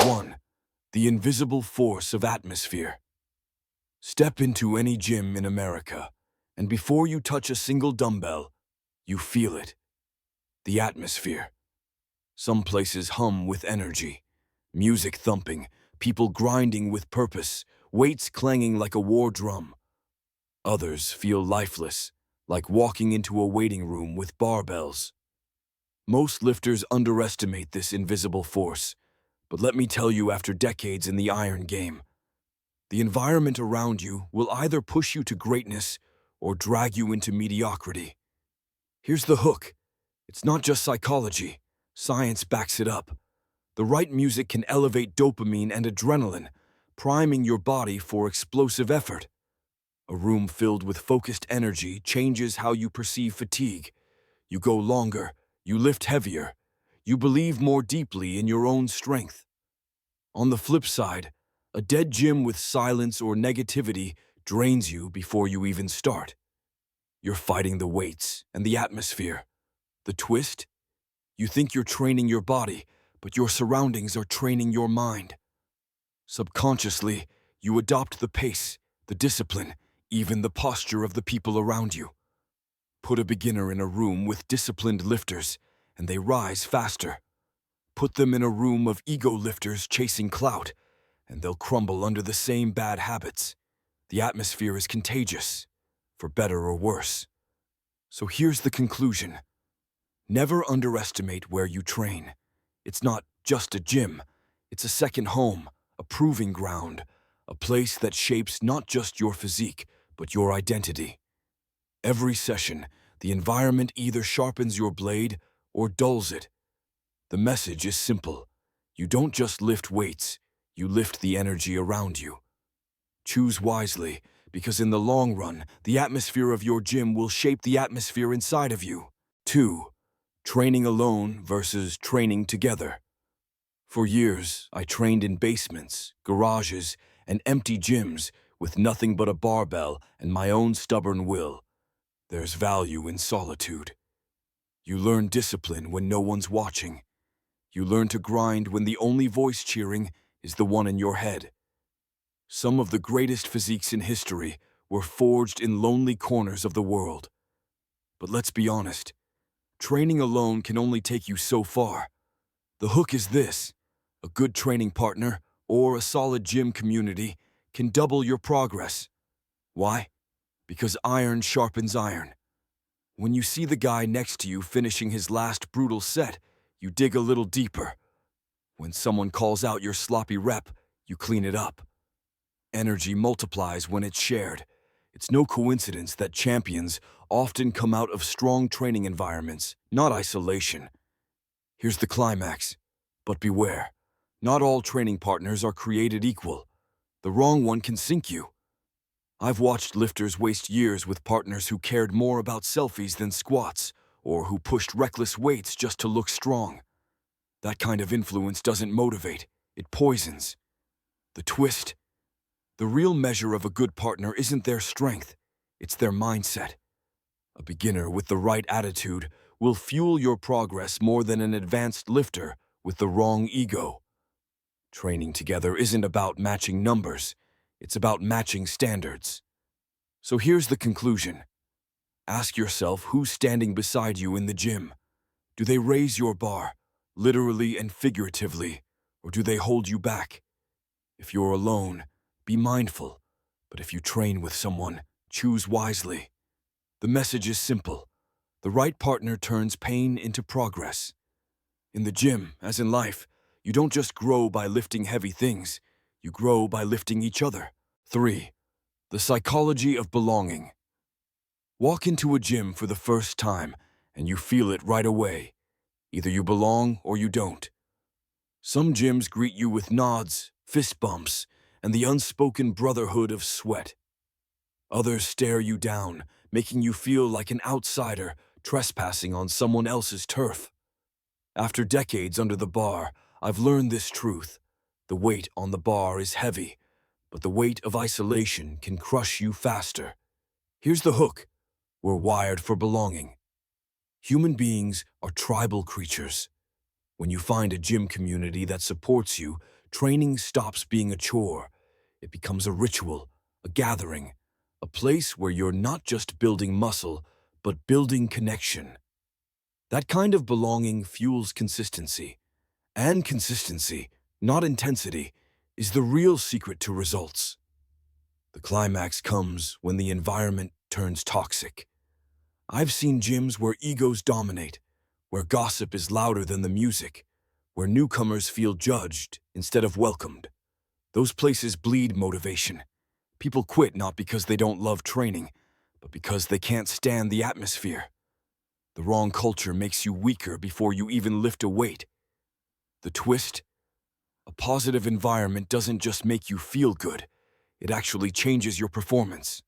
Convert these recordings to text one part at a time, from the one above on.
1. The invisible force of atmosphere. Step into any gym in America, and before you touch a single dumbbell, you feel it. The atmosphere. Some places hum with energy, music thumping, people grinding with purpose, weights clanging like a war drum. Others feel lifeless, like walking into a waiting room with barbells. Most lifters underestimate this invisible force, but let me tell you, after decades in the iron game, the environment around you will either push you to greatness or drag you into mediocrity. Here's the hook. It's not just psychology. Science backs it up. The right music can elevate dopamine and adrenaline, priming your body for explosive effort. A room filled with focused energy changes how you perceive fatigue. You go longer, you lift heavier, you believe more deeply in your own strength. On the flip side, a dead gym with silence or negativity drains you before you even start. You're fighting the weights and the atmosphere. The twist? You think you're training your body, but your surroundings are training your mind. Subconsciously, you adopt the pace, the discipline, even the posture of the people around you. Put a beginner in a room with disciplined lifters, and they rise faster. Put them in a room of ego lifters chasing clout, and they'll crumble under the same bad habits. The atmosphere is contagious, for better or worse. So here's the conclusion. Never underestimate where you train. It's not just a gym. It's a second home, a proving ground, a place that shapes not just your physique, but your identity. Every session, the environment either sharpens your blade or dulls it. The message is simple. You don't just lift weights, you lift the energy around you. Choose wisely, because in the long run, the atmosphere of your gym will shape the atmosphere inside of you. 2. Training alone versus training together. For years, I trained in basements, garages, and empty gyms with nothing but a barbell and my own stubborn will. There's value in solitude. You learn discipline when no one's watching. You learn to grind when the only voice cheering is the one in your head. Some of the greatest physiques in history were forged in lonely corners of the world. But let's be honest, training alone can only take you so far. The hook is this: a good training partner or a solid gym community can double your progress. Why? Because iron sharpens iron. When you see the guy next to you finishing his last brutal set, you dig a little deeper. When someone calls out your sloppy rep, you clean it up. Energy multiplies when it's shared. It's no coincidence that champions often come out of strong training environments, not isolation. Here's the climax. But beware, not all training partners are created equal. The wrong one can sink you. I've watched lifters waste years with partners who cared more about selfies than squats, or who pushed reckless weights just to look strong. That kind of influence doesn't motivate, it poisons. The twist? The real measure of a good partner isn't their strength, it's their mindset. A beginner with the right attitude will fuel your progress more than an advanced lifter with the wrong ego. Training together isn't about matching numbers, it's about matching standards. So here's the conclusion. Ask yourself who's standing beside you in the gym. Do they raise your bar, literally and figuratively, or do they hold you back? If you're alone, be mindful, but if you train with someone, choose wisely. The message is simple. The right partner turns pain into progress. In the gym, as in life, you don't just grow by lifting heavy things, you grow by lifting each other. 3. The psychology of belonging. Walk into a gym for the first time, and you feel it right away. Either you belong or you don't. Some gyms greet you with nods, fist bumps, and the unspoken brotherhood of sweat. Others stare you down, making you feel like an outsider trespassing on someone else's turf. After decades under the bar, I've learned this truth. The weight on the bar is heavy, but the weight of isolation can crush you faster. Here's the hook. We're wired for belonging. Human beings are tribal creatures. When you find a gym community that supports you, Training stops being a chore. It becomes a ritual, a gathering, a place where you're not just building muscle, but building connection. That kind of belonging fuels consistency. And consistency, not intensity, is the real secret to results. The climax comes when the environment turns toxic. I've seen gyms where egos dominate, where gossip is louder than the music, where newcomers feel judged instead of welcomed. Those places bleed motivation. People quit not because they don't love training, but because they can't stand the atmosphere. The wrong culture makes you weaker before you even lift a weight. The twist? A positive environment doesn't just make you feel good, it actually changes your performance.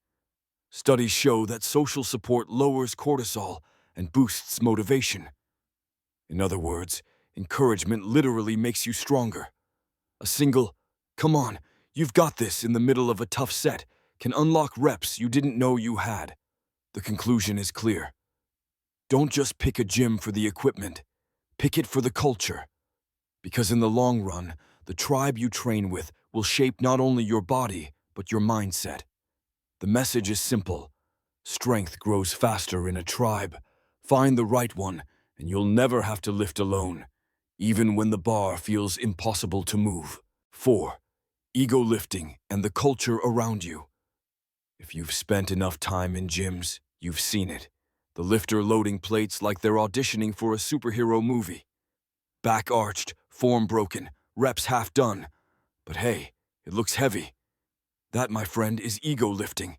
Studies show that social support lowers cortisol and boosts motivation. In other words, encouragement literally makes you stronger. A single, "Come on, you've got this," in the middle of a tough set can unlock reps you didn't know you had. The conclusion is clear. Don't just pick a gym for the equipment, pick it for the culture. Because in the long run, the tribe you train with will shape not only your body, but your mindset. The message is simple. Strength grows faster in a tribe. Find the right one, and you'll never have to lift alone, even when the bar feels impossible to move. 4. Ego lifting and the culture around you. If you've spent enough time in gyms, you've seen it. The lifter loading plates like they're auditioning for a superhero movie. Back arched, form broken, reps half done. But hey, it looks heavy. That, my friend, is ego lifting.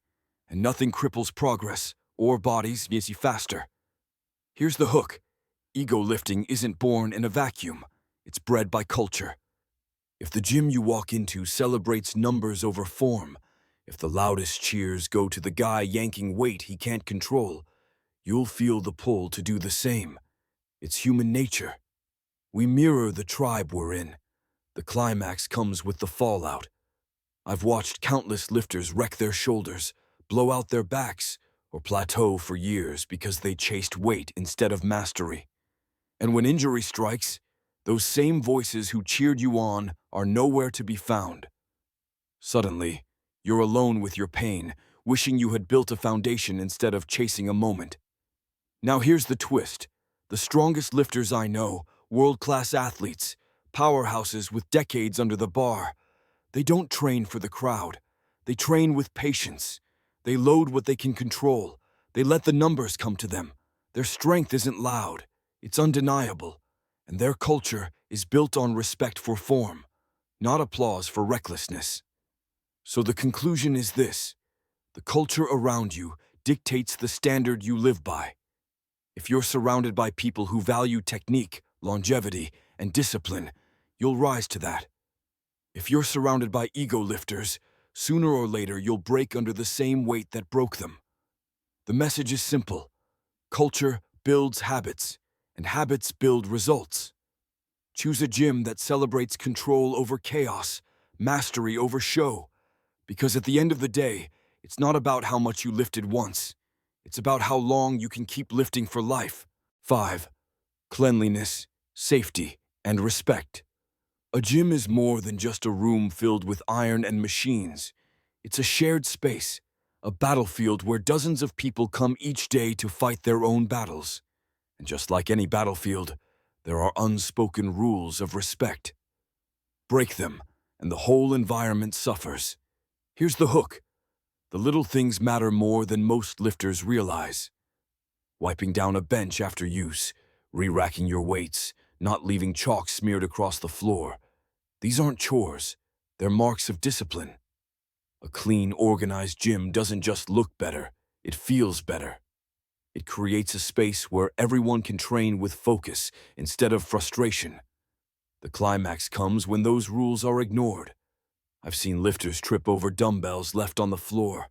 And nothing cripples progress or bodies makes you faster. Here's the hook. Ego lifting isn't born in a vacuum. It's bred by culture. If the gym you walk into celebrates numbers over form, if the loudest cheers go to the guy yanking weight he can't control, you'll feel the pull to do the same. It's human nature. We mirror the tribe we're in. The climax comes with the fallout. I've watched countless lifters wreck their shoulders, blow out their backs, or plateau for years because they chased weight instead of mastery. And when injury strikes, those same voices who cheered you on are nowhere to be found. Suddenly, you're alone with your pain, wishing you had built a foundation instead of chasing a moment. Now here's the twist. The strongest lifters I know, world-class athletes, powerhouses with decades under the bar, they don't train for the crowd. They train with patience. They load what they can control. They let the numbers come to them. Their strength isn't loud. It's undeniable. And their culture is built on respect for form, not applause for recklessness. So the conclusion is this. The culture around you dictates the standard you live by. If you're surrounded by people who value technique, longevity, and discipline, you'll rise to that. If you're surrounded by ego lifters, sooner or later you'll break under the same weight that broke them. The message is simple. Culture builds habits, and habits build results. Choose a gym that celebrates control over chaos, mastery over show. Because at the end of the day, it's not about how much you lifted once. It's about how long you can keep lifting for life. 5. Cleanliness, safety, and respect. A gym is more than just a room filled with iron and machines. It's a shared space, a battlefield where dozens of people come each day to fight their own battles. And just like any battlefield, there are unspoken rules of respect. Break them, and the whole environment suffers. Here's the hook. The little things matter more than most lifters realize. Wiping down a bench after use, re-racking your weights, not leaving chalk smeared across the floor. These aren't chores, they're marks of discipline. A clean, organized gym doesn't just look better, it feels better. It creates a space where everyone can train with focus instead of frustration. The climax comes when those rules are ignored. I've seen lifters trip over dumbbells left on the floor,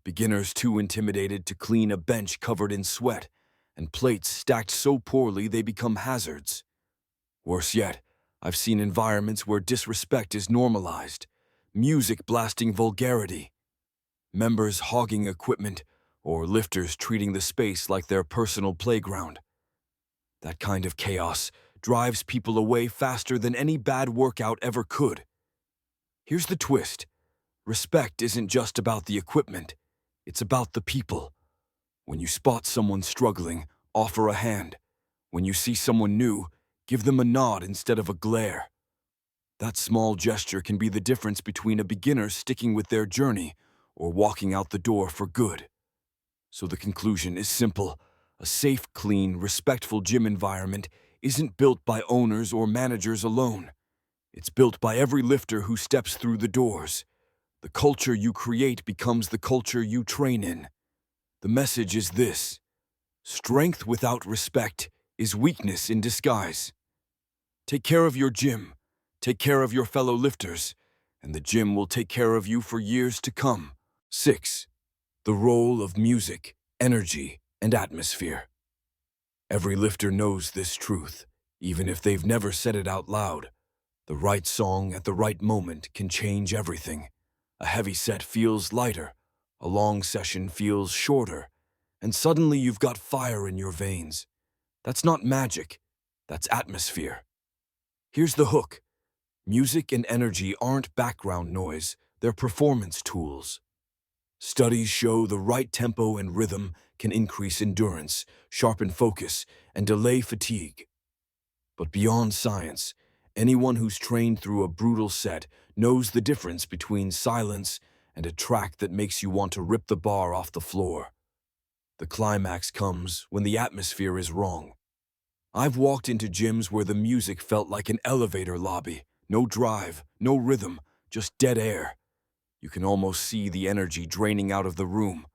beginners too intimidated to clean a bench covered in sweat, and plates stacked so poorly they become hazards. Worse yet, I've seen environments where disrespect is normalized, music blasting vulgarity, members hogging equipment, or lifters treating the space like their personal playground. That kind of chaos drives people away faster than any bad workout ever could. Here's the twist. Respect isn't just about the equipment, it's about the people. When you spot someone struggling, offer a hand. When you see someone new, give them a nod instead of a glare. That small gesture can be the difference between a beginner sticking with their journey or walking out the door for good. So the conclusion is simple. A safe, clean, respectful gym environment isn't built by owners or managers alone. It's built by every lifter who steps through the doors. The culture you create becomes the culture you train in. The message is this: strength without respect is weakness in disguise. Take care of your gym, take care of your fellow lifters, and the gym will take care of you for years to come. 6. The role of music, energy, and atmosphere. Every lifter knows this truth, even if they've never said it out loud. The right song at the right moment can change everything. A heavy set feels lighter, a long session feels shorter, and suddenly you've got fire in your veins. That's not magic, that's atmosphere. Here's the hook. Music and energy aren't background noise, they're performance tools. Studies show the right tempo and rhythm can increase endurance, sharpen focus, and delay fatigue. But beyond science, anyone who's trained through a brutal set knows the difference between silence and a track that makes you want to rip the bar off the floor. The climax comes when the atmosphere is wrong. I've walked into gyms where the music felt like an elevator lobby. No drive, no rhythm, just dead air. You can almost see the energy draining out of the room.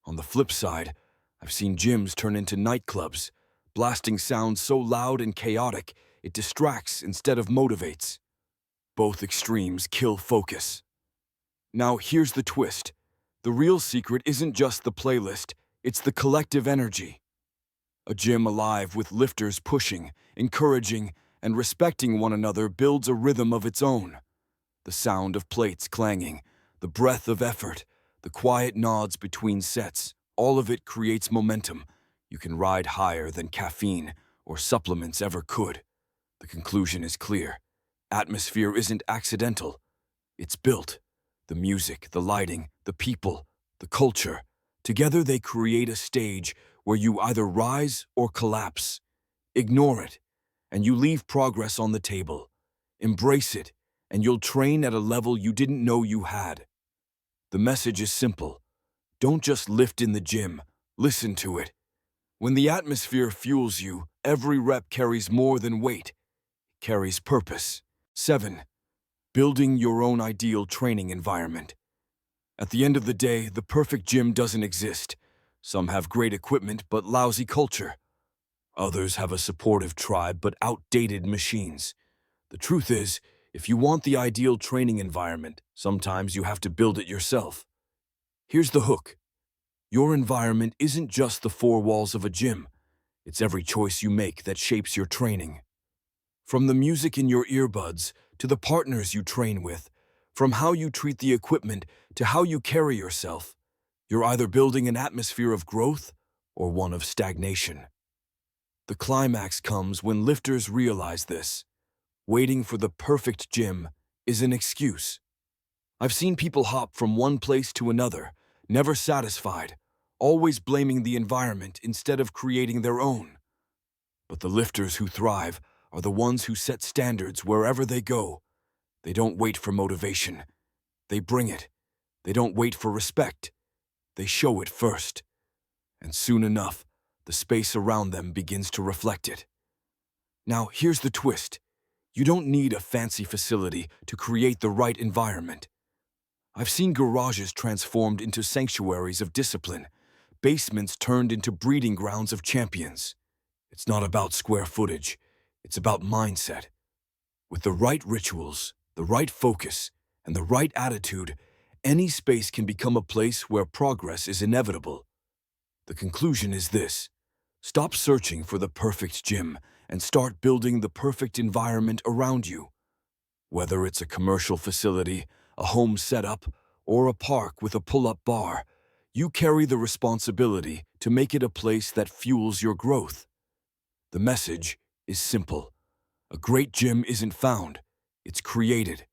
On the flip side, I've seen gyms turn into nightclubs, blasting sounds so loud and chaotic it distracts instead of motivates. Both extremes kill focus. Now here's the twist. The real secret isn't just the playlist, it's the collective energy. A gym alive with lifters pushing, encouraging, and respecting one another builds a rhythm of its own. The sound of plates clanging, the breath of effort, the quiet nods between sets, all of it creates momentum. You can ride higher than caffeine or supplements ever could. The conclusion is clear. Atmosphere isn't accidental. It's built. The music, the lighting, the people, the culture. Together they create a stage where you either rise or collapse. Ignore it, and you leave progress on the table. Embrace it, and you'll train at a level you didn't know you had. The message is simple. Don't just lift in the gym, listen to it. When the atmosphere fuels you, every rep carries more than weight. It carries purpose. 7. Building your own ideal training environment. At the end of the day, the perfect gym doesn't exist. Some have great equipment but lousy culture. Others have a supportive tribe but outdated machines. The truth is, if you want the ideal training environment, sometimes you have to build it yourself. Here's the hook. Your environment isn't just the four walls of a gym. It's every choice you make that shapes your training. From the music in your earbuds to the partners you train with, from how you treat the equipment to how you carry yourself, you're either building an atmosphere of growth or one of stagnation. The climax comes when lifters realize this. Waiting for the perfect gym is an excuse. I've seen people hop from one place to another, never satisfied, always blaming the environment instead of creating their own. But the lifters who thrive are the ones who set standards wherever they go. They don't wait for motivation. They bring it. They don't wait for respect. They show it first. And soon enough, the space around them begins to reflect it. Now, here's the twist. You don't need a fancy facility to create the right environment. I've seen garages transformed into sanctuaries of discipline, basements turned into breeding grounds of champions. It's not about square footage, it's about mindset. With the right rituals, the right focus, and the right attitude, any space can become a place where progress is inevitable. The conclusion is this: stop searching for the perfect gym and start building the perfect environment around you. Whether it's a commercial facility, a home setup, or a park with a pull-up bar, you carry the responsibility to make it a place that fuels your growth. The message is simple. A great gym isn't found, it's created.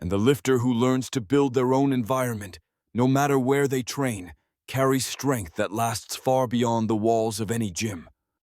And the lifter who learns to build their own environment, no matter where they train, carries strength that lasts far beyond the walls of any gym.